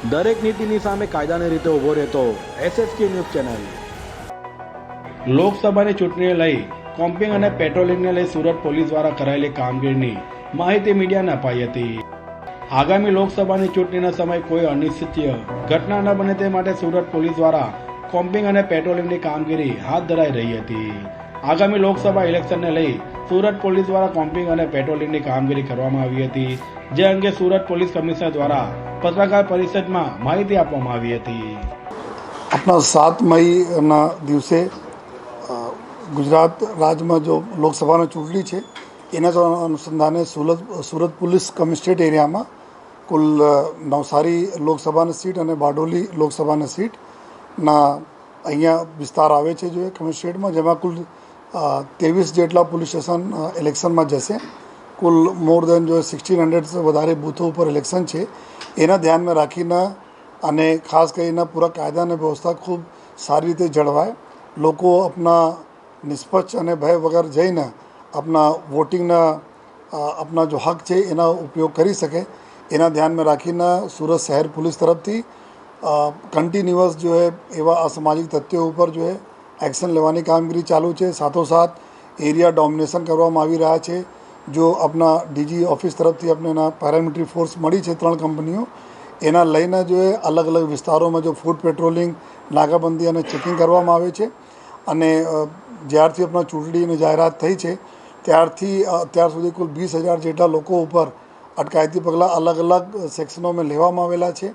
દરેક નીતિની સામે કાયદાની રીતે ઊભો રહેતો SSK ન્યૂઝ ચેનલ। લોકસભાની ચૂંટણીને લઈ કોમ્પિંગ અને પેટ્રોલિંગને લઈ સુરત પોલીસ દ્વારા કરાયેલી કામગીરીની માહિતી મીડિયાને અપાઈ હતી। આગામી લોકસભાની ચૂંટણીના સમયે કોઈ અનિશ્ચિત ઘટના ન બને તે માટે સુરત પોલીસ દ્વારા કોમ્પિંગ અને પેટ્રોલિંગની કામગીરી હાથ ધરાઈ રહી હતી। આગામી લોકસભા ઇલેક્શનને લઈ સુરત પોલીસ દ્વારા કોમ્પિંગ અને પેટ્રોલિંગની કામગીરી કરવામાં આવી હતી, જે અંગે સુરત પોલીસ કમિશનર દ્વારા પત્રકાર પરિષદમાં માહિતી આપવામાં આવી હતી। अपना 7 મઈના દિવસે ગુજરાત રાજ્યમાં જો લોકસભાની ચૂંટણી છે એના અનુસંધાને સુરત પોલીસ કમિશનરેટ એરિયામાં કુલ નવસારી લોકસભાની સીટ અને બારડોલી લોકસભાની સીટના અહીંયા વિસ્તાર આવે છે જો કમિશનરેટમાં, જેમાં કુલ 23 જેટલા પોલીસ સ્ટેશન ઇલેક્શનમાં જશે। કુલ મોર દેન જો 1600 વધારે બૂથો ઉપર ઇલેક્શન છે, એના ધ્યાનમાં રાખીને અને ખાસ કરીને પૂરા કાયદા અને વ્યવસ્થા ખૂબ સારી રીતે જળવાય, લોકો આપણા નિષ્પક્ષ અને ભય વગર જઈને આપણા વોટિંગના આપણા જો હક છે એના ઉપયોગ કરી શકે, એના ધ્યાનમાં રાખીને સુરત શહેર પોલીસ તરફથી કન્ટિન્યુઅસ જો હે એવા અસામાજિક તત્વો ઉપર જો હે એક્શન લેવાની કામગીરી ચાલુ છે। સાથોસાથ એરિયા ડોમિનેશન કરવામાં આવી રહ્યા છે। જો આપણા ડીજી ઓફિસ તરફથી આપણે એના પેરામિલિટરી ફોર્સ મળી છે 3 કંપનીઓ, એના લઈને જો એ અલગ અલગ વિસ્તારોમાં જો ફૂડ પેટ્રોલિંગ, નાકાબંધી અને ચેકિંગ કરવામાં આવે છે। અને જ્યારથી આપણા ચૂંટણીની જાહેરાત થઈ છે ત્યારથી અત્યાર સુધી કુલ 20,000 જેટલા લોકો ઉપર અટકાયતી પગલાં અલગ અલગ સેક્શનોમાં લેવામાં આવેલા છે,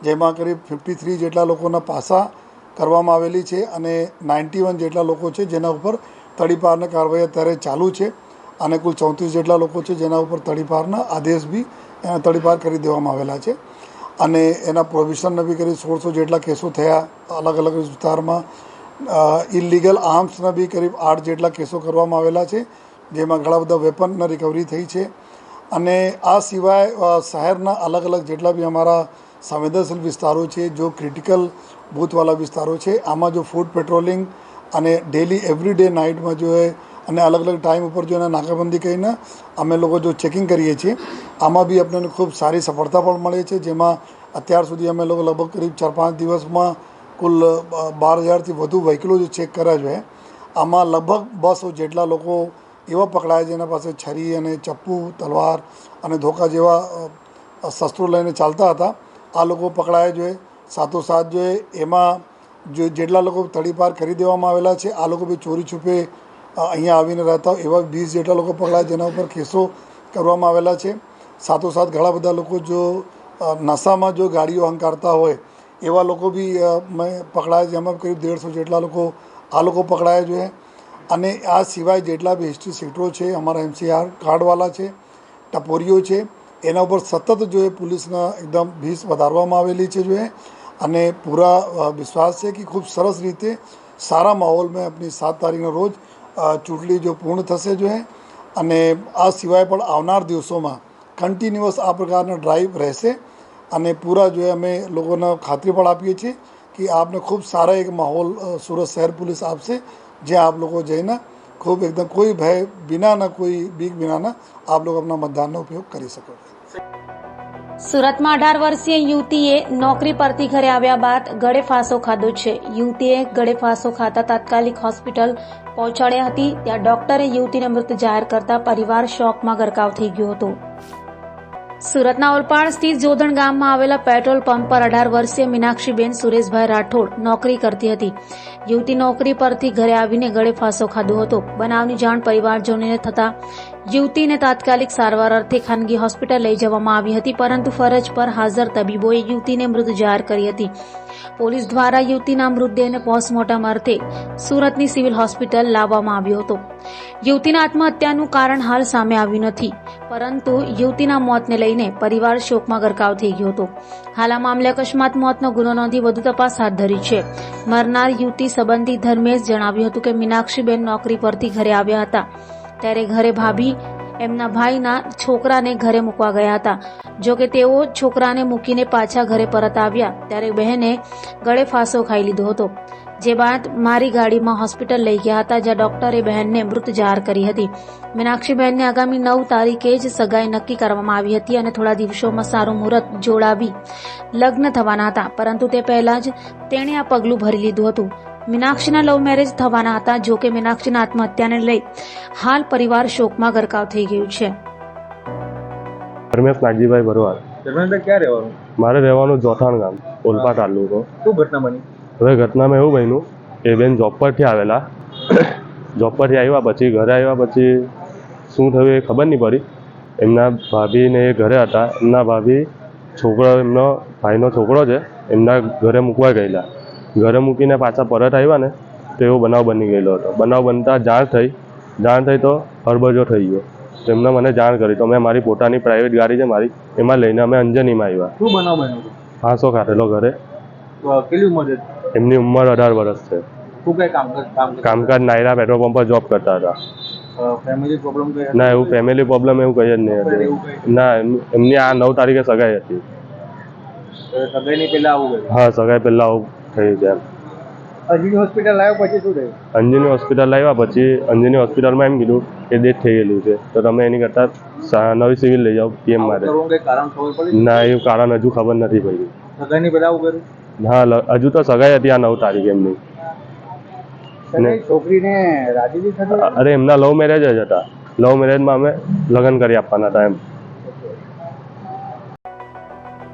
જેમાં કરીબ 53 જેટલા લોકોના પાસા કરવામાં આવેલી છે અને 91 જેટલા લોકો છે જેના ઉપર તડીપારની કાર્યવાહી અત્યારે ચાલુ છે અને કુલ 34 જેટલા લોકો છે જેના ઉપર તડીપારના આદેશ બી તડીપાર કરી દેવામાં આવેલા છે અને એના પ્રોવિઝનને બી કરી 1600 જેટલા કેસો થયા અલગ અલગ વિસ્તારમાં। ઇલીગલ આર્મ્સના બી કરીબ 8 જેટલા કેસો કરવામાં આવેલા છે, જેમાં ઘણા બધા વેપનના રિકવરી થઈ છે। અને આ સિવાય શહેરના અલગ અલગ જેટલા બી અમારા સંવેદનશીલ વિસ્તારો છે, જો ક્રિટિકલ બૂથવાળા વિસ્તારો છે, આમાં જો ફૂડ પેટ્રોલિંગ અને ડેલી એવરીડે નાઇટમાં જો એ અને અલગ અલગ ટાઈમ ઉપર જો એને નાકાબંધી કરીને અમે લોકો જો ચેકિંગ કરીએ છીએ, આમાં બી આપણને ખૂબ સારી સફળતા પણ મળે છે, જેમાં અત્યાર સુધી અમે લોકો લગભગ કરીબ 4-5 દિવસમાં કુલ 12,000થી વધુ વ્હીકલો જો ચેક કર્યા જોઈએ। આમાં લગભગ 200 જેટલા લોકો એવા પકડાયા જેના પાસે છરી અને ચપ્પુ, તલવાર અને ધોકા જેવા શસ્ત્રો લઈને ચાલતા હતા, આ લોકો પકડાયા જોઈએ। સાથોસાથ જો એમાં જો જેટલા લોકો તડીપાર કરી દેવામાં આવેલા છે, આ લોકો બી ચોરી છુપે અહીંયા આવીને રહેતા એવા 20 જેટલા લોકો પકડાયા જેના ઉપર કેસો કરવામાં આવેલા છે। સાથોસાથ ઘણા બધા લોકો જો નશામાં જો ગાડીઓ હંકારતા હોય એવા લોકો બી પકડાયા, જેમાં કરીબ 150 જેટલા લોકો આ લોકો પકડાયા જોઈએ। અને આ સિવાય જેટલા બી હિસ્ટ્રી સીટો છે, અમારા MCR કાર્ડવાળા છે, ટપોરીઓ છે, એના ઉપર સતત જો એ પોલીસના એકદમ ભીસ વધારવામાં આવેલી છે જો અને પૂરા વિશ્વાસ છે કે ખૂબ સરસ રીતે સારા માહોલમાં આપણી 7 તારીખના રોજ ચૂંટણી જો પૂર્ણ થશે જો અને આ સિવાય પણ આવનાર દિવસોમાં કન્ટિન્યુઅસ આ પ્રકારના ડ્રાઈવ રહેશે અને પૂરા જો અમે લોકોને ખાતરી પણ આપીએ છીએ કે આપને ખૂબ સારા એક માહોલ સુરત શહેર પોલીસ આપશે, જ્યાં આપ લોકો જઈને ખૂબ એકદમ કોઈ ભય વિનાના, કોઈ બીક વિનાના આપ લોકો આપણા મતદાનનો ઉપયોગ કરી શકો। સુરતમાં 18 વર્ષીય યુવતીએ નોકરી પરથી ઘરે આવ્યા બાદ ગળે ફાંસો ખાધો છે। યુવતીએ ગળે ફાંસો ખાતા તાત્કાલિક હોસ્પિટલ પહોંચાડ્યા હતી, ત્યાં ડોક્ટરે યુવતીને મૃત જાહેર કરતા પરિવાર શોકમાં ગરકાવ થઈ ગયો હતો। સુરતના ઓલપાડ સ્થિત જોધણ ગામમાં આવેલા પેટ્રોલ પંપ પર 18 વર્ષીય મીનાક્ષીબેન સુરેશભાઈ રાઠોડ નોકરી કરતી હતી। યુવતી નોકરી પરથી ઘરે આવીને ગળે ફાંસો ખાધો હતો। બનાવની જાણ પરિવારજનોને થતા યુવતીને તાત્કાલિક સારવાર અર્થે ખાનગી હોસ્પિટલ લઈ જવામાં આવી હતી, પરંતુ ફરજ પર હાજર તબીબોએ યુવતીને મૃત જાહેર કરી હતી। પોલીસ દ્વારા યુવતીના મૃતદેહને પોસ્ટમોર્ટમ અર્થે સુરતની સિવિલ હોસ્પિટલ લાવવામાં આવ્યો હતો। યુવતીના આત્મહત્યાનું કારણ હાલ સામે આવ્યું નથી, પરંતુ યુવતીના મોતને લઈને પરિવાર શોકમાં ગરકાવ થઈ ગયો હતો। હાલ આ મામલે અકસ્માત મોતનો ગુનો નોંધી વધુ તપાસ હાથ ધરી છે। મરનાર યુવતી સંબંધી ધર્મેશ જણાવ્યું હતું કે મીનાક્ષીબેન નોકરી પરથી ઘરે આવ્યા હતા, ત્યારે ઘરે ભાભી એમના ભાઈના છોકરાને ઘરે મૂકવા ગયા હતા। જોકે તેઓ છોકરાને મૂકીને પાછા ઘરે પરત આવ્યા ત્યારે બહેને ગળે ફાંસો ખાઈ લીધો હતો। જે બાદ મારી ગાડીમાં હોસ્પિટલ લઈ ગયા હતા, જ્યાં ડોક્ટરે બહેનને મૃત જાહેર કરી હતી. મીનાક્ષીબહેનને આગામી 9 તારીખે જ સગાઈ નક્કી કરવામાં આવી હતી અને થોડા દિવસોમાં સારું મુહૂર્ત જોડાવી લગ્ન થવાના હતા, પરંતુ તે પહેલા જ તેણે આ પગલું ભરી લીધું હતું. મીનાક્ષીના લવ મેરેજ થવાના હતા. જો કે મીનાક્ષીના આત્મહત્યાને લઈ હાલ પરિવાર શોકમાં ગરકાવ થઈ ગયું છે. ધર્મેશ નાગજીભાઈ ભરવાડ. ધર્મેશભાઈ ક્યાં રહેવાનું? મારે રહેવાનું જોથાણ ગામ, ઓલપા તાલુકો. શું ઘટના બની? હવે ઘટનામાં એવું બન્યું કે બેન જોબ પરથી આવેલા, જોબ પરથી આવ્યા પછી ઘરે આવ્યા પછી શું થયું એ ખબર નહીં પડી. એમના ભાભીને એ ઘરે હતા. એમના ભાભી છોકરો, એમનો ભાઈનો છોકરો છે, એમના ઘરે મૂકવા ગયેલા. ઘરે મૂકીને પાછા પરત આવ્યા ને તો એવો બનાવ બની ગયેલો હતો. બનાવ બનતા જાણ થઈ તો હરબજો થઈ ગયો. એમને મને જાણ કરી તો મેં મારી પોતાની પ્રાઇવેટ ગાડી છે મારી, એમાં લઈને અમે અંજનીમાં આવ્યા. શું બનાવ બન્યો હતો? ફાંસો ખાધેલો ઘરે. કેટલી ઉંમર છે? એમની ઉંમર 18 વર્ષ છે. શું કઈ કામકાજ નાયરા પેટ્રોલ પંપ પર જોબ કરતા હતા. ફેમિલી પ્રોબ્લેમ કઈ? ના, એવું ફેમિલી પ્રોબ્લેમ એવું કઈ જ નહીં હતું. ના, એમની આ 9 તારીખે સગાઈ હતી. સગાઈની પહેલા આવું ગયું? હા, સગાઈ પહેલા આવું થયું છે. અંજની હોસ્પિટલ આવ્યા પછી શું થયું? અંજની હોસ્પિટલ આવ્યા પછી અંજની હોસ્પિટલમાં એમ કીધું કે ડેથ થઈ ગયેલું છે, તો તમે એની કરતાં નવી સિવિલ લઈ જાઓ પીએમ માટે. કઈ કારણ ખબર પડી? ના, એવું કારણ હજુ ખબર નથી પડી. સગાઈની પહેલા આવું કર્યું? હા, હજુ તો સગાઈ હતી આ 9 તારીખે એમની. છોકરીને રાજી થતી? અરે, એમના લવ મેરેજ જ હતા. લવ મેરેજમાં અમે લગ્ન કરી આપવાના હતા એમ.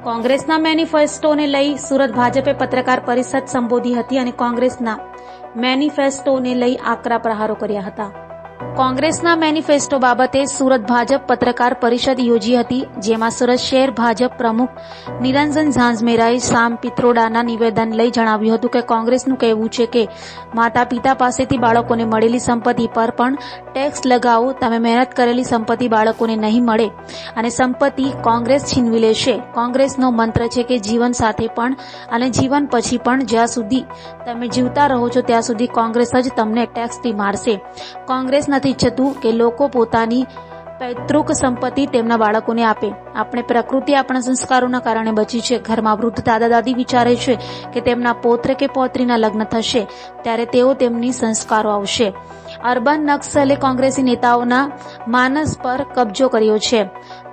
કોંગ્રેસના મેનિફેસ્ટોને લઈ સુરત ભાજપે પત્રકાર પરિષદ સંબોધી હતી અને કોંગ્રેસના મેનિફેસ્ટોને લઈ આકરા પ્રહારો કર્યા હતા. કોંગ્રેસના મેનિફેસ્ટો બાબતે સુરત ભાજપ પત્રકાર પરિષદ યોજી હતી, જેમાં સુરત શહેર ભાજપ પ્રમુખ નિરંજન ઝાંઝમેરાએ સામ પિત્રોડાના નિવેદન લઈ જણાવ્યું હતું કે કોંગ્રેસનું કહેવું છે કે માતા પિતા પાસેથી બાળકોને મળેલી સંપત્તિ પર પણ ટેક્સ લગાવો. તમે મહેનત કરેલી સંપત્તિ બાળકોને નહીં મળે અને સંપત્તિ કોંગ્રેસ છીનવી લેશે. કોંગ્રેસનો મંત્ર છે કે જીવન સાથે પણ અને જીવન પછી પણ, જ્યાં સુધી તમે જીવતા રહો છો ત્યાં સુધી કોંગ્રેસ જ તમને ટેક્સથી મારશે. કોંગ્રેસ નથી ઈચ્છતું કે લોકો પોતાની પૈતૃક સંપત્તિ તેમના બાળકોને આપે. આપણે પ્રકૃતિ આપણા સંસ્કારોના કારણે બચી છે. ઘરમાં વૃદ્ધ દાદા દાદી વિચારે છે કે તેમના પૌત્ર કે પૌત્રીના લગ્ન થશે ત્યારે તેઓ તેમની સંસ્કારો આવશે. અર્બન નક્સલે કોંગ્રેસી નેતાઓના માનસ પર કબજો કર્યો છે.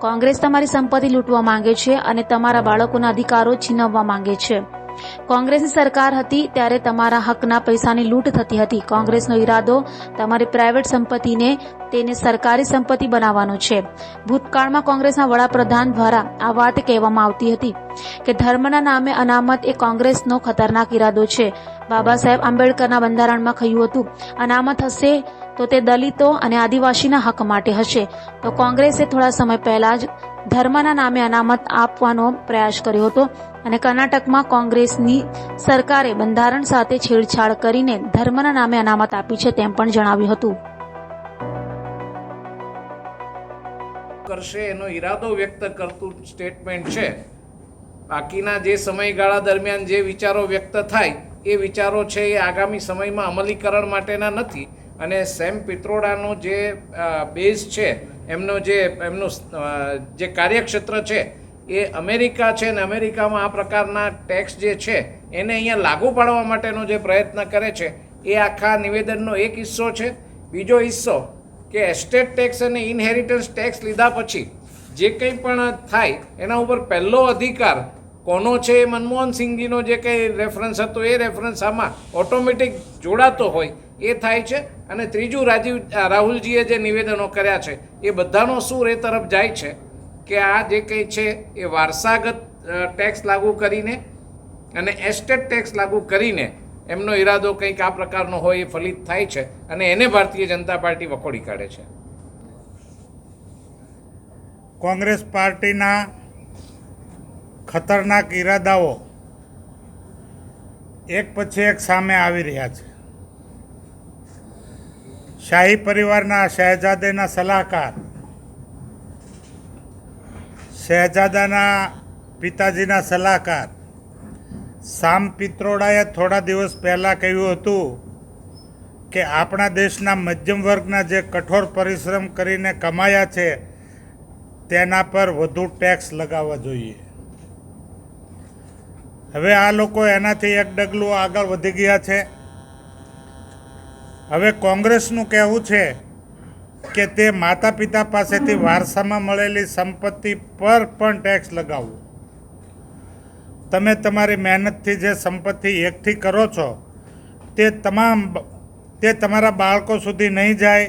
કોંગ્રેસ તમારી સંપત્તિ લૂંટવા માંગે છે અને તમારા બાળકોના અધિકારો છીનવવા માંગે છે. કોંગ્રેસની સરકાર હતી ત્યારે તમારા હકના પૈસાની લૂંટ થતી હતી. કોંગ્રેસનો ઈરાદો તમારી પ્રાઇવેટ સંપત્તિને તેને સરકારી સંપત્તિ બનાવવાનો છે. ભૂતકાળમાં કોંગ્રેસના વડાપ્રધાન દ્વારા આ વાત કહેવામાં આવતી હતી કે ધર્મના નામે અનામત એ કોંગ્રેસનો ખતરનાક ઈરાદો છે. બાબા સાહેબ આંબેડકરના બંધારણમાં કહ્યું હતું, અનામત હશે તો તે દલિતો અને આદિવાસીના હક માટે હશે. તો કોંગ્રેસે થોડા સમય પહેલા જ ધર્મના નામે અનામત આપવાનો પ્રયાસ કર્યો હતો અને કર્ણાટકમાં કોંગ્રેસની સરકારે બંધારણ સાથે છેડછાડ કરીને ધર્મના નામે અનામત આપી છે તેમ પણ જણાવ્યું હતું. કરશે એનો ઈરાદો વ્યક્ત કરતું સ્ટેટમેન્ટ છે. બાકીના જે સમયગાળા દરમિયાન જે વિચારો વ્યક્ત થાય એ વિચારો છે એ આગામી સમયમાં અમલીકરણ માટેના નથી. અને સેમ પિત્રોડાનો જે બેઝ છે, એમનું જે કાર્યક્ષેત્ર છે એ અમેરિકા છે, અને અમેરિકામાં આ પ્રકારના ટેક્સ જે છે એને અહીંયા લાગુ પાડવા માટેનો જે પ્રયત્ન કરે છે એ આખા નિવેદનનો એક હિસ્સો છે. બીજો હિસ્સો કે એસ્ટેટ ટેક્સ અને ઇનહેરિટન્સ ટેક્સ લીધા પછી જે કંઈ પણ થાય એના ઉપર પહેલો અધિકાર કોનો છે એ મનમોહન સિંઘજીનો જે કંઈ રેફરન્સ હતો એ રેફરન્સ આમાં ઓટોમેટિક જોડાતો હોય એ થાય છે. અને ત્રીજું રાહુલજીએ જે નિવેદનો કર્યા છે એ બધાનો સૂર એ તરફ જાય છે કે આ જે કંઈ છે એ વારસાગત ટેક્સ લાગુ કરીને અને એસ્ટેટ ટેક્સ લાગુ કરીને એમનો ઈરાદો કંઈક આ પ્રકારનો હોય એ ફલિત થાય છે અને એને ભારતીય જનતા પાર્ટી વખોડી કાઢે છે. કોંગ્રેસ પાર્ટીના ખતરનાક ઈરાદાઓ એક પછી એક સામે આવી રહ્યા છે. શાહી પરિવારના શહેજાદેના સલાહકાર, શહેજાદાના પિતાજીના સલાહકાર સામ પિત્રોડાએ થોડા દિવસ પહેલાં કહ્યું હતું કે આપણા દેશના મધ્યમ વર્ગના જે કઠોર પરિશ્રમ કરીને કમાયા છે તેના પર વધુ ટેક્સ લગાવવા જોઈએ. હવે આ લોકો એનાથી એક ડગલું આગળ વધી ગયા છે. હવે કોંગ્રેસનું કહેવું છે કે તે માતા પિતા પાસેથી વારસામાં મળેલી સંપત્તિ પર પણ ટેક્સ લગાવવો. તમે તમારી મહેનતથી જે સંપત્તિ એકઠી કરો છો તે તમારા બાળકો સુધી નહીં જાય,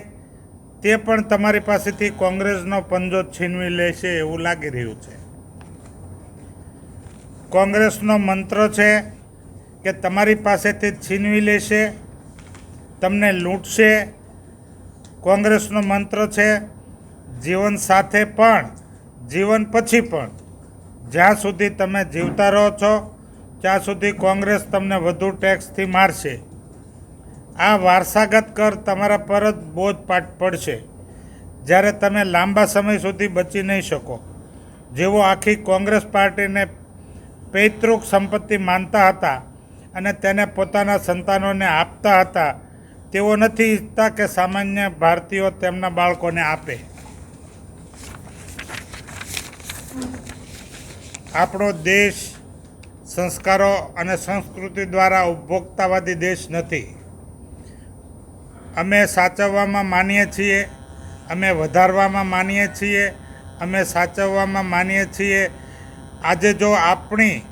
તે પણ તમારી પાસેથી કોંગ્રેસનો પંજો છીનવી લેશે એવું લાગી રહ્યું છે. કોંગ્રેસનો મંત્ર છે કે તમારી પાસેથી છીનવી લેશે, તમને લૂંટશે. કોંગ્રેસનો મંત્ર છે જીવન સાથે પણ જીવન પછી પણ, જ્યાં સુધી તમે જીવતા રહો છો ત્યાં સુધી કોંગ્રેસ તમને વધુ ટેક્સથી મારશે. આ વારસાગત કર તમારા પર જ બોજ પડશે જ્યારે તમે લાંબા સમય સુધી બચી નહીં શકો. જેઓ આખી કોંગ્રેસ પાર્ટીને પૈતૃક સંપત્તિ માનતા હતા અને તેને પોતાના સંતાનોને આપતા હતા, તેઓ નથી ઈચ્છતા કે સામાન્ય ભારતીયો તેમના બાળકોને આપે. આપણો દેશ સંસ્કારો અને સંસ્કૃતિ દ્વારા ઉપભોક્તાવાદી દેશ નથી. અમે સાચવવામાં માનીએ છીએ, અમે વધારવામાં માનીએ છીએ, અમે સાચવવામાં માનીએ છીએ. આજે જો આપણી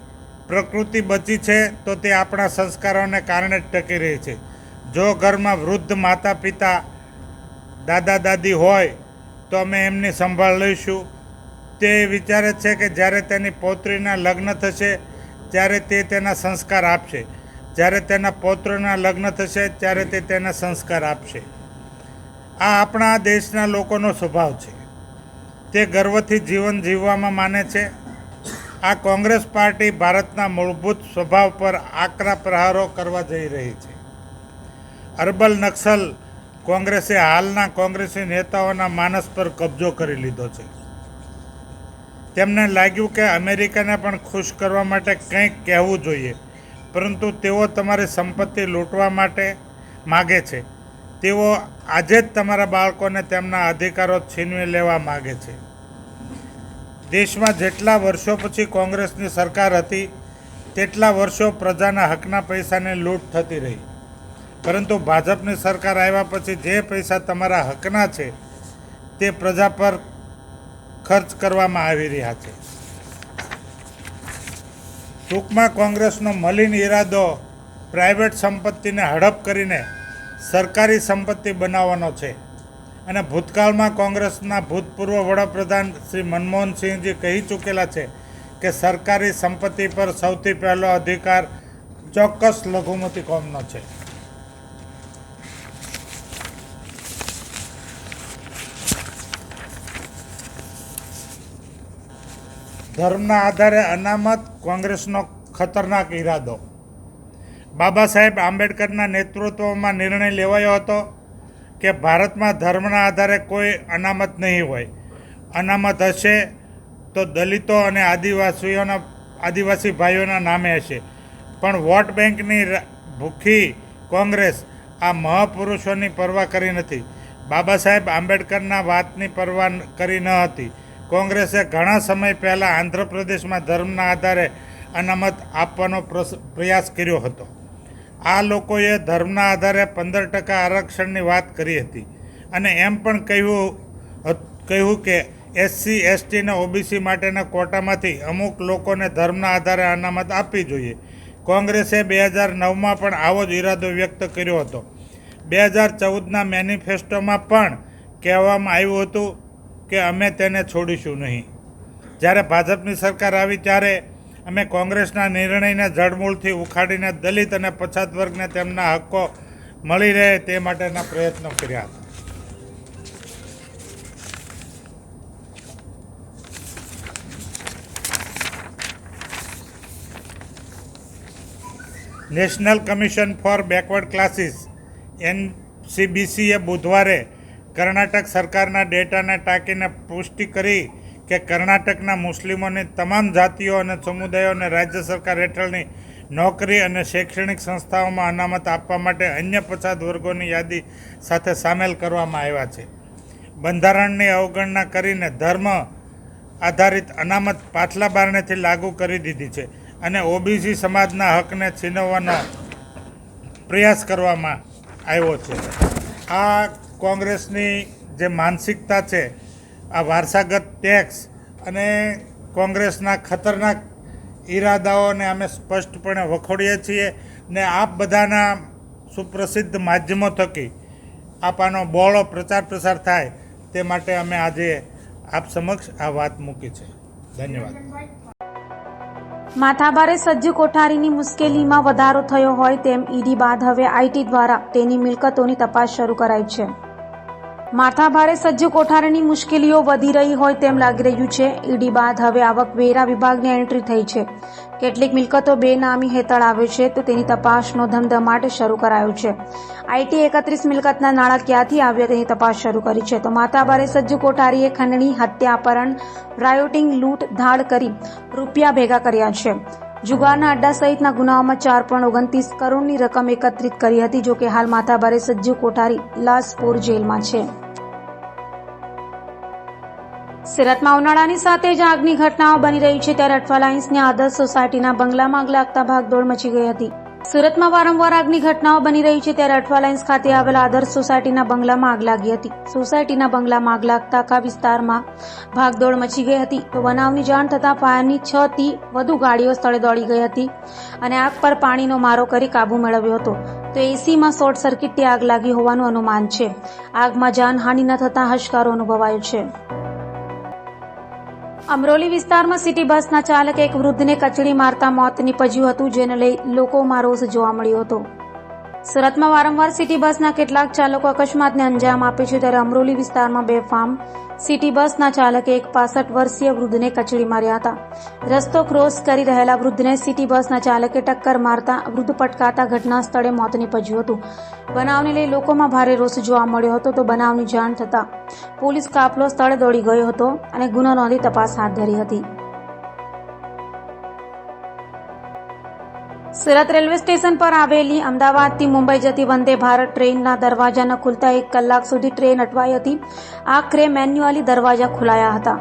પ્રકૃતિ બચી છે તો તે આપણા સંસ્કારોને કારણે જ ટકી રહી છે. જો ઘરમાં વૃદ્ધ માતા પિતા દાદા દાદી હોય તો અમે એમની સંભાળ લઈશું. તે વિચારે છે કે જ્યારે તેની પૌત્રીના લગ્ન થશે ત્યારે તે તેના સંસ્કાર આપશે, જ્યારે તેના પૌત્રના લગ્ન થશે ત્યારે તે તેના સંસ્કાર આપશે. આ આપણા દેશના લોકોનો સ્વભાવ છે. તે ગર્વથી જીવન જીવવામાં માને છે. આ કોંગ્રેસ પાર્ટી ભારતના મૂળભૂત સ્વભાવ પર આકરા પ્રહારો કરવા જઈ રહી છે. અરબલ નક્સલ કોંગ્રેસે હાલના કોંગ્રેસી નેતાઓના માનસ પર કબજો કરી લીધો છે. તેમને લાગ્યું કે અમેરિકાને પણ ખુશ કરવા માટે કંઈક કહેવું જોઈએ, પરંતુ તેઓ તમારી સંપત્તિ લૂંટવા માટે માગે છે. તેઓ આજે જ તમારા બાળકોને તેમના અધિકારો છીનવી લેવા માગે છે. દેશમાં જેટલા વર્ષો પછી કોંગ્રેસની સરકાર હતી તેટલા વર્ષો પ્રજાના હકના પૈસાની લૂંટ થતી રહી, પરંતુ ભાજપની સરકાર આવ્યા પછી જે પૈસા તમારા હકના છે તે પ્રજા પર ખર્ચ કરવામાં આવી રહ્યા છે. ટૂંકમાં કોંગ્રેસનો મલિન ઈરાદો પ્રાઇવેટ સંપત્તિને હડપ કરીને સરકારી સંપત્તિ બનાવવાનો છે. અને ભૂતકાળમાં કોંગ્રેસના ભૂતપૂર્વ વડાપ્રધાન શ્રી મનમોહનસિંહજી કહી ચૂકેલા છે કે સરકારી સંપત્તિ પર સૌથી પહેલો અધિકાર ચોક્કસ લઘુમતી કોમનો છે. ધર્મના આધારે અનામત કોંગ્રેસનો ખતરનાક ઈરાદો. બાબા સાહેબ આંબેડકરના નેતૃત્વમાં નિર્ણય લેવાયો હતો કે ભારતમાં ધર્મના આધારે કોઈ અનામત નહીં હોય. અનામત હશે તો દલિતો અને આદિવાસી ભાઈઓના નામે હશે. પણ વોટ બેંકની ભૂખી કોંગ્રેસ આ મહાપુરુષોની પરવા કરી નથી. બાબા સાહેબ આંબેડકરના વાતની પરવા કરી ન હતી. કોંગ્રેસે ઘણા સમય પહેલાં આંધ્રપ્રદેશમાં ધર્મના આધારે અનામત આપવાનો પ્રયાસ કર્યો હતો. આ લોકોએ ધર્મના આધારે 15% આરક્ષણની વાત કરી હતી અને એમ પણ કહ્યું કે SC ST અને OBC માટેના કોટામાંથી અમુક લોકોને ધર્મના આધારે અનામત આપવી જોઈએ. કોંગ્રેસે 2009માં પણ આવો જ ઈરાદો વ્યક્ત કર્યો હતો. 2014ના મેનિફેસ્ટોમાં પણ કહેવામાં આવ્યું હતું કે અમે તેને છોડીશું નહીં. જ્યારે ભાજપની સરકાર આવી ત્યારે અમે કોંગ્રેસના નિર્ણયને જડમૂળથી ઉખાડીને દલિત અને પછાત વર્ગને તેમના હક્કો મળી રહે તે માટેના પ્રયત્નો કર્યા હતા. National commission for backward classes NCBCએ બુધવારે કર્ણાટક સરકારના ડેટાને ટાંકીને પુષ્ટિ કરી કે કર્ણાટકના મુસ્લિમોની તમામ જાતિઓ અને સમુદાયોને રાજ્ય સરકાર હેઠળની નોકરી અને શૈક્ષણિક સંસ્થાઓમાં અનામત આપવા માટે અન્ય પછાત વર્ગોની યાદી સાથે સામેલ કરવામાં આવ્યા છે. બંધારણની અવગણના કરીને ધર્મ આધારિત અનામત પાછલા બારણેથી લાગુ કરી દીધી છે અને OBC સમાજના હકને છીનવવાનો પ્રયાસ કરવામાં આવ્યો છે. આ કોંગ્રેસની જે માનસિકતા છે, આ વારસાગત ટેક્સ અને કોંગ્રેસના ખતરનાક ઈરાદાઓને અમે સ્પષ્ટપણે વખોડીએ છીએ ને આપ બધાના સુપ્રસિદ્ધ માધ્યમો થકી આનો બહોળો પ્રચાર પ્રસાર થાય તે માટે અમે આજે આપ સમક્ષ આ વાત મૂકી છે. ધન્યવાદ. માથાભારે સજ્જુ કોઠારીની મુશ્કેલીમાં વધારો થયો હોય તેમ ઈડી બાદ હવે આઈટી દ્વારા તેની મિલકતોની તપાસ શરૂ કરાઈ છે. માથાભારે સજ્જુ કોઠારીની મુશ્કેલીઓ વધી રહી હોય તેમ લાગી રહ્યું છે. ઈડી બાદ હવે આવકવેરા વિભાગની એન્ટ્રી થઈ છે. કેટલીક મિલકતો બેનામી હેઠળ આવે છે તો તેની તપાસનો ધમધમાટ શરૂ કરાયો છે. આઈટી 31 મિલકતના નાણાં ક્યાંથી આવ્યા તેની તપાસ શરૂ કરી છે. તો માથાભારે સજ્જુ કોઠારીએ ખંડણી, હત્યા, અપહરણ, રાયોટિંગ, લૂંટ, ધાડ કરી રૂપિયા ભેગા કર્યા છે. જુગારના અડ્ડા સહિતના ગુનાઓમાં 4.29 કરોડની રકમ એકત્રિત કરી હતી. જોકે હાલ માથાભારે સજ્જુ કોઠારી લાસપોર જેલમાં છે. સુરતમાં ઉનાળાની સાથે જ આગની ઘટનાઓ બની રહી છે ત્યારે અઠવા લાઇન્સની આદર્શ સોસાયટીના બંગલામાં આગ લાગતા ભાગદોડ મચી ગઈ હતી. સુરતમાં વારંવાર આગની ઘટનાઓ બની રહી છે ત્યારે અઠવા લાઇન્સ ખાતે આવેલા આદર્શ સોસાયટીના બંગલામાં આગ લાગી હતી. સોસાયટીના બંગલામાં આગ લાગતા આખા વિસ્તારમાં ભાગદોડ મચી ગઈ હતી. તો બનાવની જાણ થતાં ફાયરની 6 થી વધુ ગાડીઓ સ્થળે દોડી ગઈ હતી અને આગ પર પાણીનો મારો કરી કાબુ મેળવ્યો હતો. તો એસીમાં શોર્ટ સર્કિટથી આગ લાગી હોવાનું અનુમાન છે. આગમાં જાનહાનિ ન થતાં હાશકારો અનુભવાયો છે. અમરોલી વિસ્તારમાં સિટી બસના ચાલકે એક વૃદ્ધને કચડી મારતા મોત નીપજ્યું હતું, જેને લઈ લોકોમાં રોષ જોવા મળ્યો હતો. સુરતમાં વારંવાર સિટી બસના કેટલાક ચાલકો અકસ્માતને અંજામ આપે છે ત્યારે અમરોલી વિસ્તારમાં બેફામ સિટી બસના ચાલકે એક 65 વર્ષીય વૃદ્ધને કચડી માર્યા હતા. રસ્તો ક્રોસ કરી રહેલા વૃદ્ધને સિટી બસના ચાલકે ટક્કર મારતા વૃદ્ધ પટકાતા ઘટના સ્થળે મોત નીપજ્યું હતું. બનાવને લઈ લોકોમાં ભારે રોષ જોવા મળ્યો હતો. તો બનાવની જાણ થતાં પોલીસ કાફલો સ્થળે દોડી ગયો હતો અને ગુનો નોંધી તપાસ હાથ ધરી હતી. સુરત રેલવે સ્ટેશન પર આવેલી અમદાવાદથી મુંબઈ જતી વંદે ભારત ટ્રેનના દરવાજા ન ખુલતા 1 કલાક સુધી ટ્રેન અટવાઈ હતી. આખરે મેન્યુઅલી દરવાજા ખોલાયા હતા.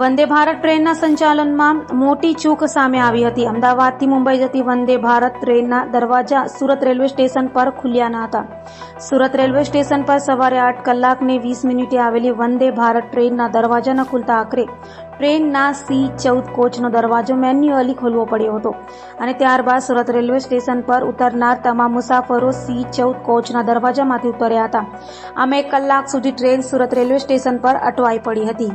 વંદે ભારત ટ્રેનના સંચાલનમાં મોટી ચૂક સામે આવી હતી. અમદાવાદથી મુંબઈ જતી વંદે ભારત ટ્રેનના દરવાજા સુરત રેલવે સ્ટેશન પર ખુલ્યા ન હતા. સુરત રેલવે સ્ટેશન પર સવારે 8 કલાકને 20 મિનિટે આવેલી વંદે ભારત ટ્રેનના દરવાજા ન ખુલતા આખરે ટ્રેનના C14 કોચનો દરવાજો મેન્યુઅલી ખોલવો પડ્યો હતો અને ત્યારબાદ સુરત રેલવે સ્ટેશન પર ઉતરનાર તમામ મુસાફરો C14 કોચના દરવાજામાંથી ઉતર્યા હતા. આમ 1 કલાક સુધી ટ્રેન સુરત રેલવે સ્ટેશન પર અટવાઈ પડી હતી.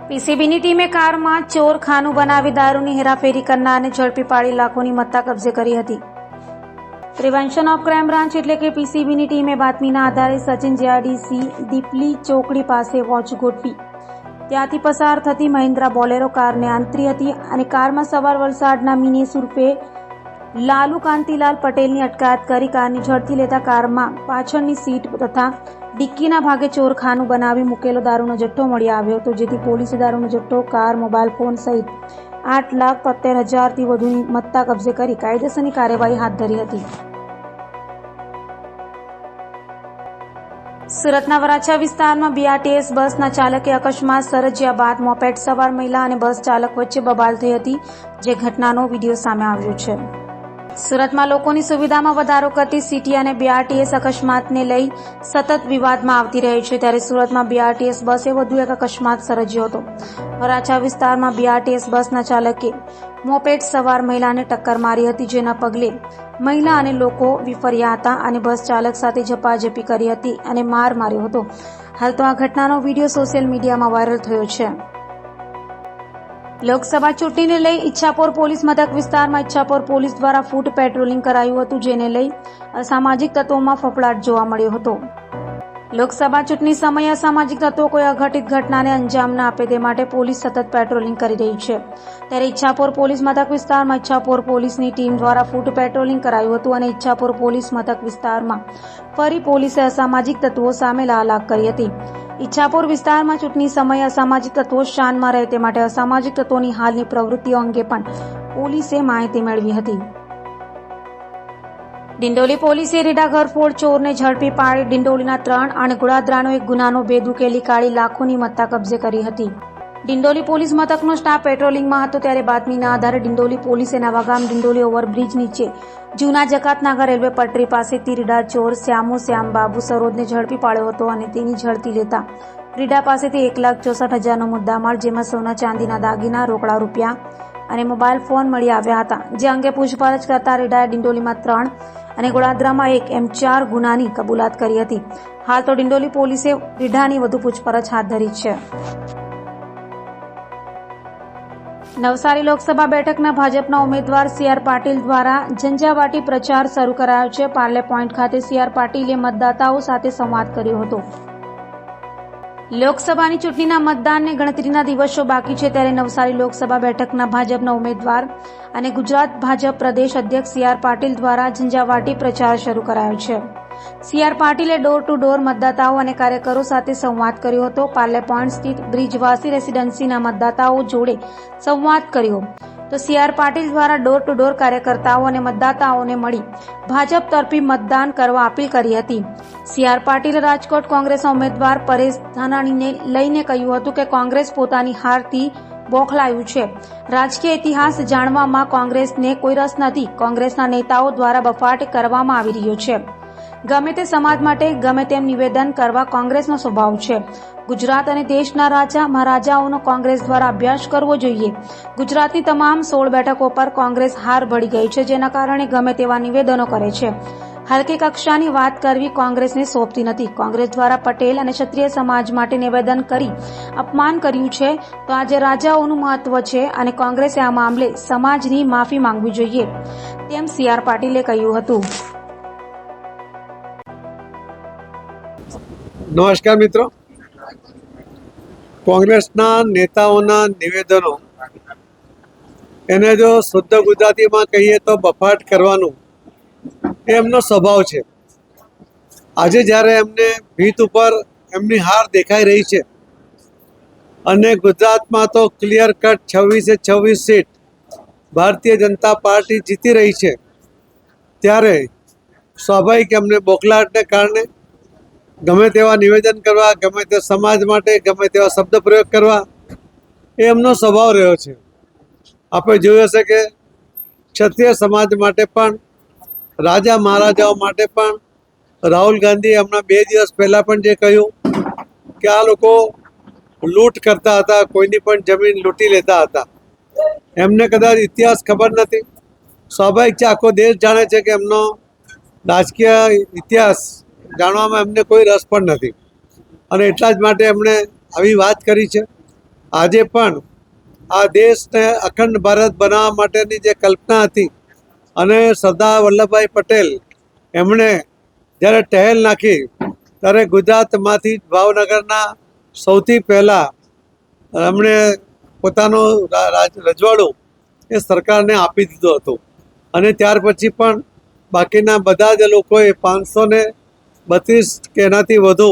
પીસીબીની ટીમે કારમાં ચોરખાનું બનાવી દારૂની હેરાફેરી કરનારને ઝડપી પાડી લાખોની મત્તા કબજે કરી હતી. પ્રિવેન્શન ઓફ ક્રાઇમ બ્રાન્ચ એટલે કે પીસીબીની ટીમે બાતમીના આધારે સચિન જીઆરડીસી દીપલી ચોકડી પાસે વોચ ગોઠવી ત્યાંથી પસાર થતી મહિન્દ્રા બોલેરો કારને આંતરી હતી અને કારમાં સવાર વલસાડના મિનેશ ઉર્ફે લાલુ કાંતિલાલ પટેલની અટકાયત કરી કારની ઝડપી લેતા કારમાં પાછળની સીટ તથા ડિક્કીના ભાગે ચોરખાનું બનાવી મૂકેલો દારૂનો જથ્થો મળી આવ્યો હતો, જેથી પોલીસે દારૂનો જથ્થો, કાર, મોબાઈલ ફોન સહિત 8,70,000થી વધુની મત્તા કબજે કરી કાયદેસરની કાર્યવાહી હાથ ધરી હતી. સુરતના વરાછા વિસ્તારમાં બીઆરટીએસ બસના ચાલકે અકસ્માત સર્જ્યા બાદ મોપેડ સવાર મહિલા અને બસ ચાલક વચ્ચે બબાલ થઈ હતી, જે ઘટનાનો વિડીયો સામે આવ્યો છે. સુરતમાં લોકોની સુવિધામાં વધારો કરતી સિટી અને બીઆરટીએસ અકસ્માતને લઈ સતત વિવાદમાં આવતી રહે છે. ત્યારે સુરતમાં બીઆરટીએસ બસે વધુ એક અકસ્માત સર્જ્યો હતો. વરાછા વિસ્તારમાં બીઆરટીએસ બસના ચાલકે મોપેડ સવાર મહિલાને ટક્કર મારી હતી, જેના પગલે મહિલા અને લોકો વિફર્યા હતા અને બસ ચાલક સાથે ઝપાઝપી કરી હતી અને માર માર્યો હતો. હાલ તો આ ઘટનાનો વિડીયો સોશિયલ મીડિયામાં વાયરલ થયો છે. લોકસભા ચૂંટણીને લઈ ઈચ્છાપોર પોલીસ મથક વિસ્તારમાં ઈચ્છાપોર પોલીસ દ્વારા ફૂટ પેટ્રોલિંગ કરાયું હતું, જેને લઈ અસામાજિક તત્વોમાં ફફડાટ જોવા મળ્યો હતો. લોકસભા ચૂંટણી સમયે અસામાજિક તત્વો કોઈ અઘટિત ઘટનાને અંજામ ન આપે તે માટે પોલીસ સતત પેટ્રોલિંગ કરી રહી છે. ત્યારે ઈચ્છાપોર પોલીસ મથક વિસ્તારમાં ઈચ્છાપોર પોલીસની ટીમ દ્વારા ફૂટ પેટ્રોલિંગ કરાયું હતું અને ઈચ્છાપોર પોલીસ મથક વિસ્તારમાં ફરી પોલીસે અસામાજિક તત્વો સામે લાલાક કરી હતી. ઈચ્છાપોર વિસ્તારમાં ચૂંટણી સમયે અસામાજિક તત્વો શાનમાં રહે તે માટે અસામાજિક તત્વોની હાલની પ્રવૃત્તિઓ અંગે પણ પોલીસે માહિતી મેળવી હતી. ડિંડોલી પોલીસે રીડા ઘરફોડ ચોરને ઝડપી પાડી ડિંડોલીના 3 અને ગોળાદરાનો એક ગુનાનો ભેદ ઉકેલી કાઢી લાખોની મત્તા કબજે કરી હતી. ડિંડોલી પોલીસ મથકનો સ્ટાફ પેટ્રોલિંગમાં હતો ત્યારે બાતમીના આધારે ડિંડોલી પોલીસે નવાગામ ડિંડોલી ઓવરબ્રિજ નીચે જૂના જકાતનાગર રેલવે પટરી પાસેથી રીડા ચોર શ્યામ બાબુ સરોદને ઝડપી પાડ્યો હતો અને તેની ઝડપી લેતા રીડા પાસેથી 1,64,000નો મુદ્દામાલ, જેમાં સોના ચાંદીના દાગીના, રોકડા રૂપિયા અને મોબાઈલ ફોન મળી આવ્યા હતા. જે અંગે પૂછપરછ કરતા રીડાએ ડિંડોલીમાં 3 અને ગોળાદરામાં 1 એમ 4 ગુનાની કબૂલાત કરી હતી. હાલ તો ડિંડોલી પોલીસે રીડાની વધુ પૂછપરછ હાથ ધરી છે. નવસારી લોકસભા બેઠકના ભાજપના ઉમેદવાર CR પાટીલ દ્વારા ઝંઝાવાટી પ્રચાર શરૂ કરાયો છે. પાર્લે પોઈન્ટ ખાતે CR પાટીલે મતદાતાઓ સાથે સંવાદ કર્યો હતો. લોકસભાની ચૂંટણીના મતદાનને ગણતરીના દિવસો બાકી છે ત્યારે નવસારી લોકસભા બેઠકના ભાજપના ઉમેદવાર અને ગુજરાત ભાજપ પ્રદેશ અધ્યક્ષ CR પાટીલ દ્વારા ઝંઝાવાટી પ્રચાર શરૂ કરાયો છે. CR પાટીલે ડોર ટુ ડોર મતદાતાઓ અને કાર્યકરો સાથે સંવાદ કર્યો હતો. પાર્લે પોઈન્ટ સ્થિત બ્રિજવાસી રેસીડેન્સીના મતદાતાઓ જોડે સંવાદ કર્યો તો CR પાટીલ દ્વારા ડોર ટુ ડોર કાર્યકર્તાઓ અને મતદાતાઓને મળી ભાજપ તરફી મતદાન કરવા અપીલ કરી હતી. CR પાટીલે રાજકોટ કોંગ્રેસના ઉમેદવાર પરેશ ધાનાણીને લઈને કહ્યું હતું કે કોંગ્રેસ પોતાની હારથી બોખલાયું છે. રાજકીય ઇતિહાસ જાણવામાં કોંગ્રેસને કોઈ રસ નથી. કોંગ્રેસના નેતાઓ દ્વારા બફાટ કરવામાં આવી રહ્યો છે. ગમે તે સમાજ માટે ગમે તેમ નિવેદન કરવા કોંગ્રેસનો સ્વભાવ છે. ગુજરાત અને દેશના રાજા મહારાજાઓનો કોંગ્રેસ દ્વારા અભ્યાસ કરવો જોઈએ. ગુજરાતની તમામ 16 બેઠકો પર કોંગ્રેસ હાર ભળી ગઈ છે, જેના કારણે ગમે તેવા નિવેદનો કરે છે. હલકી કક્ષાની વાત કરવી કોંગ્રેસને સોંપતી નથી. કોંગ્રેસ દ્વારા પટેલ અને ક્ષત્રિય સમાજ માટે નિવેદન કરી અપમાન કર્યું છે, તો આજે રાજાઓનું મહત્વ છે અને કોંગ્રેસે આ મામલે સમાજની માફી માંગવી જોઈએ, તેમ CR પાટીલે કહ્યું હતું. નમસ્કાર મિત્રો, કોંગ્રેસના નેતાઓના નિવેદનો એને જો શુદ્ધ ગુજરાતીમાં કહીએ તો બફાટ કરવાનું એ એમનો સ્વભાવ છે. આજે જ્યારે એમને ભીત ઉપર એમની હાર દેખાઈ રહી છે અને ગુજરાતમાં તો clear cut 26 seat Bharatiya Janata party જીતી રહી છે, ત્યારે સ્વાભાવિક એમને બોખલાટને કારણે ગમે તેવા નિવેદન કરવા, ગમે તે સમાજ માટે ગમે તેવા શબ્દ પ્રયોગ કરવા એ એમનો સ્વભાવ રહ્યો છે. આપણે જોયું હશે કે ક્ષત્રિય સમાજ માટે પણ, રાજા મહારાજાઓ માટે પણ રાહુલ ગાંધીએ હમણાં 2 દિવસ પહેલાં પણ જે કહ્યું કે આ લોકો લૂંટ કરતા હતા, કોઈની પણ જમીન લૂંટી લેતા હતા. એમને કદાચ ઇતિહાસ ખબર નથી. સ્વાભાવિક છે, આખો દેશ જાણે છે કે એમનો રાજકીય ઇતિહાસ જાણવામાં એમને કોઈ રસ પણ નથી અને એટલા જ માટે એમણે આવી વાત કરી છે. આજે પણ આ દેશને અખંડ ભારત બનાવવા માટેની જે કલ્પના હતી અને સરદાર વલ્લભભાઈ પટેલ એમણે જ્યારે ટહેલ નાખી ત્યારે ગુજરાતમાંથી ભાવનગરના સૌથી પહેલાં એમણે પોતાનું રજવાડું એ સરકારને આપી દીધું હતું અને ત્યાર પછી પણ બાકીના બધા જ લોકોએ 532 કે એનાથી વધુ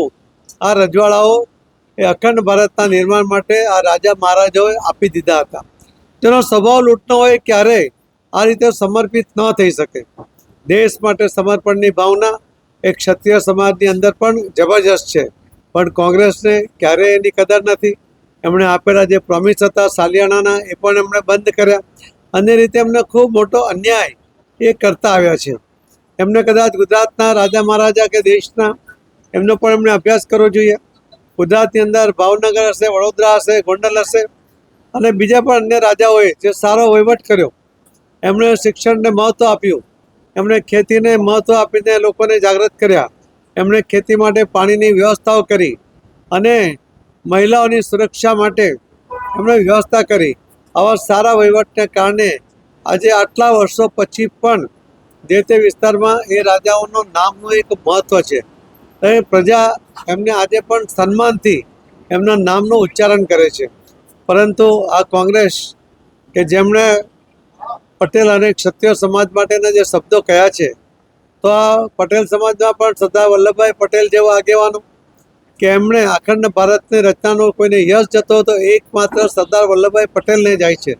આ રજવાડાઓ એ અખંડ ભારતના નિર્માણ માટે આ રાજા મહારાજાઓએ આપી દીધા હતા. તેનો સ્વભાવ લૂંટનો હોય ક્યારેય આ રીતે સમર્પિત ન થઈ શકે. દેશ માટે સમર્પણની ભાવના એક ક્ષત્રિય સમાજની અંદર પણ જબરજસ્ત છે, પણ કોંગ્રેસને ક્યારેય એની કદર નથી. એમણે આપેલા જે પ્રોમિસ હતા સાલિયાણાના એ પણ એમણે બંધ કર્યા અને રીતે એમને ખૂબ મોટો અન્યાય એ કરતા આવ્યા છે. એમને કદાચ ગુજરાતના રાજા મહારાજા કે દેશના એમનો પણ એમણે અભ્યાસ કરવો જોઈએ. ગુજરાતની અંદર ભાવનગર હશે, વડોદરા હશે, ગોંડલ હશે અને બીજા પણ અન્ય રાજાઓએ જે સારો વહીવટ કર્યો. એમણે શિક્ષણને મહત્ત્વ આપ્યું, એમણે ખેતીને મહત્ત્વ આપીને લોકોને જાગૃત કર્યા, એમણે ખેતી માટે પાણીની વ્યવસ્થાઓ કરી અને મહિલાઓની સુરક્ષા માટે એમણે વ્યવસ્થા કરી. આવા સારા વહીવટને કારણે આજે આટલા વર્ષો પછી પણ જે તે વિસ્તારમાં એ રાજાઓનું નામનું એક મહત્ત્વ છે. એ પ્રજા એમને આજે પણ સન્માનથી એમના નામનું ઉચ્ચારણ કરે છે. પરંતુ આ કોંગ્રેસ કે જેમણે પટેલ અને ક્ષત્રિય સમાજ માટેના જે શબ્દો કહ્યા છે, તો આ પટેલ સમાજમાં પણ સરદાર વલ્લભભાઈ પટેલ જેવા આગેવાનો કે એમણે અખંડ ભારતની રચનાનો કોઈને યશ જતો હતો એકમાત્ર સરદાર વલ્લભભાઈ પટેલને જાય છે.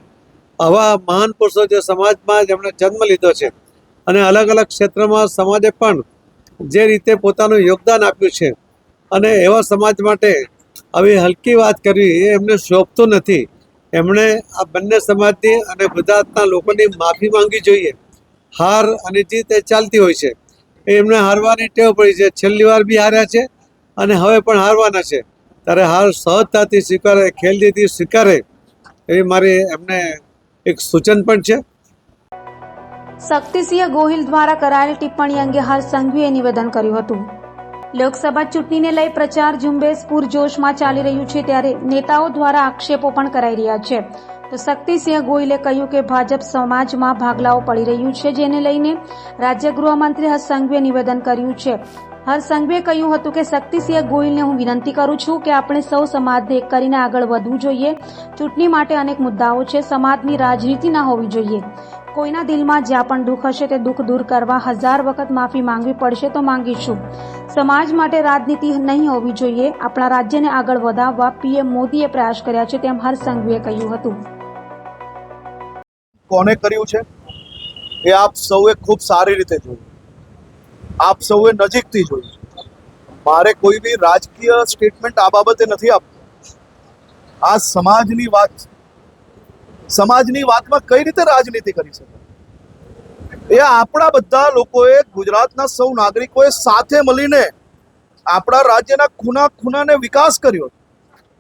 આવા મહાન પુરુષો જે સમાજમાં જેમણે જન્મ લીધો છે અને અલગ અલગ ક્ષેત્રમાં સમાજે પણ જે રીતે પોતાનું યોગદાન આપ્યું છે અને એવા સમાજ માટે આવી હલકી વાત કરવી એ એમને શોભતું નથી. એમણે આ બંને સમાજની અને ગુજરાતના લોકોની માફી માંગવી જોઈએ. હાર અને જીત એ ચાલતી હોય છે. એમને હારવાની ટેવ પડી છે. છેલ્લી વાર બી હાર્યા છે અને હવે પણ હારવાના છે. ત્યારે હાર સહજતાથી સ્વીકારે, ખેલદીથી સ્વીકારે એવી મારી એમને એક સૂચન પણ છે. શક્તિસિંહ ગોહિલ દ્વારા કરાયેલી ટિપ્પણી અંગે હર્ષ સંઘવીએ નિવેદન કર્યું હતું. લોકસભા ચૂંટણીને લઈ પ્રચાર ઝુંબેશ પૂરજોશમાં ચાલી રહ્યું છે ત્યારે નેતાઓ દ્વારા આક્ષેપો પણ કરાઈ રહ્યા છે. તો શક્તિસિંહ ગોહિલે કહ્યું કે ભાજપ સમાજમાં ભાગલાઓ પડી રહ્યું છે, જેને લઈને રાજ્ય ગૃહમંત્રી હર્ષ સંઘવીએ નિવેદન કર્યું છે. હર્ષ સંઘવીએ કહ્યું હતું કે શક્તિસિંહ ગોહિલને હું વિનંતી કરું છું કે આપણે સૌ સમાજને એક કરીને આગળ વધવું જોઈએ. ચૂંટણી માટે અનેક મુદ્દાઓ છે. સમાજની રાજનીતિ ના હોવી જોઈએ. કોઈના દિલમાં જ્યાં પણ દુઃખ હશે તે દુઃખ દૂર કરવા 1000 વખત માફી માંગવી પડશે તો માંગીશું. સમાજ માટે રાજનીતિ નહીં હોવી જોઈએ. આપણા રાજ્યને આગળ વધારવા પીએમ મોદીએ પ્રયાસ કર્યા છે તેમ હર્ષ સંઘવીએ કહ્યું હતું. કોને કર્યું છે એ આપ સૌએ ખૂબ સારી રીતે જોયું, આપ સૌએ નજીકથી જોયું. મારે કોઈ બી રાજકીય સ્ટેટમેન્ટ આ બાબતે નથી આપવું. આ સમાજની વાત છે. સમાજની વાતમાં કઈ રીતે રાજનીતિ કરી શકાય? એ આપણા બધા લોકોએ, ગુજરાતના સૌ નાગરિકોએ સાથે મળીને આપણા રાજ્યના ખૂણાને વિકાસ કર્યો.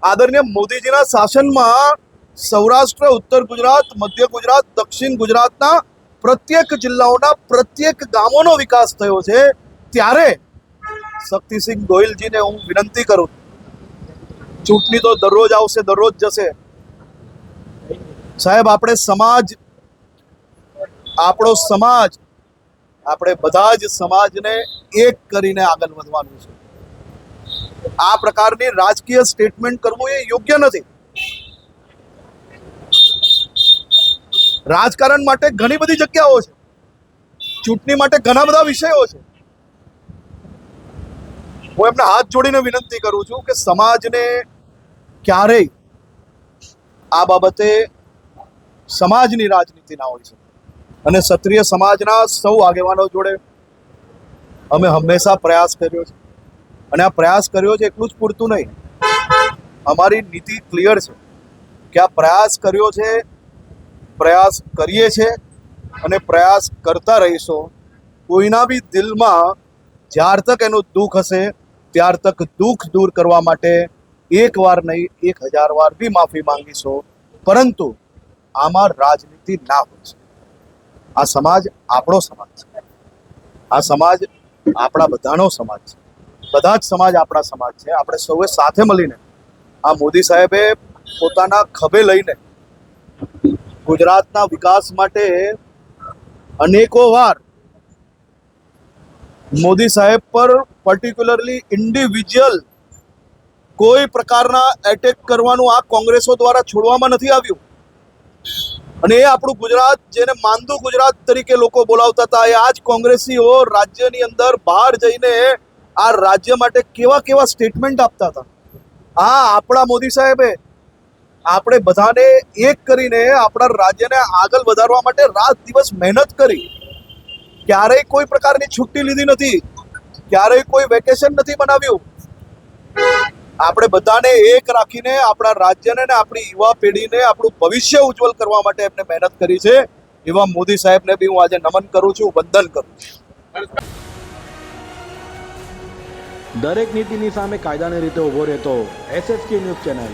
આદરણીય મોદીજીના શાસનમાં સૌરાષ્ટ્ર, ઉત્તર ગુજરાત, મધ્ય ગુજરાત, દક્ષિણ ગુજરાતના પ્રત્યેક જિલ્લાઓના પ્રત્યેક ગામોનો વિકાસ થયો છે. ત્યારે શક્તિસિંહ ગોહિલજીને હું વિનંતી કરું, ચૂંટણી તો દરરોજ આવશે, દરરોજ જશે. સાહેબ, આપણે સમાજ, આપણો સમાજ, આપણે બધા જ સમાજને એક કરીને આગળ વધવાનું છે. આ પ્રકારની રાજકીય સ્ટેટમેન્ટ કરવું એ યોગ્ય નથી. રાજકારણ માટે ઘણી બધી જગ્યાઓ છે, ચૂંટણી માટે ઘણા બધા વિષયો છે. હું એમને હાથ જોડીને વિનંતી કરું છું કે સમાજને ક્યારેય આ બાબતે સમાજની રાજનીતિ ના હોય છે. અને ક્ષત્રિય સમાજના સૌ આગેવાનો જોડે અમે હંમેશા પ્રયાસ કર્યો છે. અને આ પ્રયાસ કર્યો છે એટલું જ પૂરતું નહીં. અમારી નીતિ ક્લિયર છે કે આ પ્રયાસ કર્યો છે, પ્રયાસ કરીએ છીએ અને પ્રયાસ કરતા રહીશું. કોઈના બી દિલમાં જ્યાર તક એનું દુઃખ હશે ત્યાર તક દુઃખ દૂર કરવા માટે એક વાર નહીં 1000 વાર બી માફી માંગીશું. પરંતુ આમાં રાજનીતિ ના હોય છે. આ સમાજ આપણો સમાજ છે. આ સમાજ આપણા બધાનો સમાજ છે. બધા જ સમાજ આપણા સમાજ છે. આપણે સૌએ સાથે મળીને આ મોદી સાહેબે પોતાના ખભે લઈને ગુજરાતના વિકાસ માટે અનેકો વાર મોદી સાહેબ પર પર્ટિક્યુલરલી ઇન્ડિવિજ્યુઅલ કોઈ પ્રકારના એટેક કરવાનું આ કોંગ્રેસો દ્વારા છોડવામાં નથી આવ્યું. અને એ આપણું ગુજરાત, જેને માંદુ ગુજરાત તરીકે લોકો બોલાવતા હતા, એ આ જ કોંગ્રેસીઓ રાજ્યની અંદર બહાર જઈને આ રાજ્ય માટે કેવા કેવા સ્ટેટમેન્ટ આપતા હતા. આ આપણા મોદી સાહેબે આપણે બધાને એક કરીને આપણા રાજ્યને આગળ વધારવા માટે રાત દિવસ મહેનત કરી. ક્યારેય કોઈ પ્રકારની છુટ્ટી લીધી નથી, ક્યારેય કોઈ વેકેશન નથી બનાવ્યું. આપણે બધાને એક રાખીને આપણા રાજ્યને ને આપણી યુવા પેઢીને આપણું ભવિષ્ય ઉજ્જવલ કરવા માટે એમને મહેનત કરી છે. એવા મોદી સાહેબને બી હું આજે નમન કરું છું, વંદન કરું છું. દરેક નીતિની સામે કાયદાની રીતે ઉભો રહેતો SSK ન્યૂઝ ચેનલ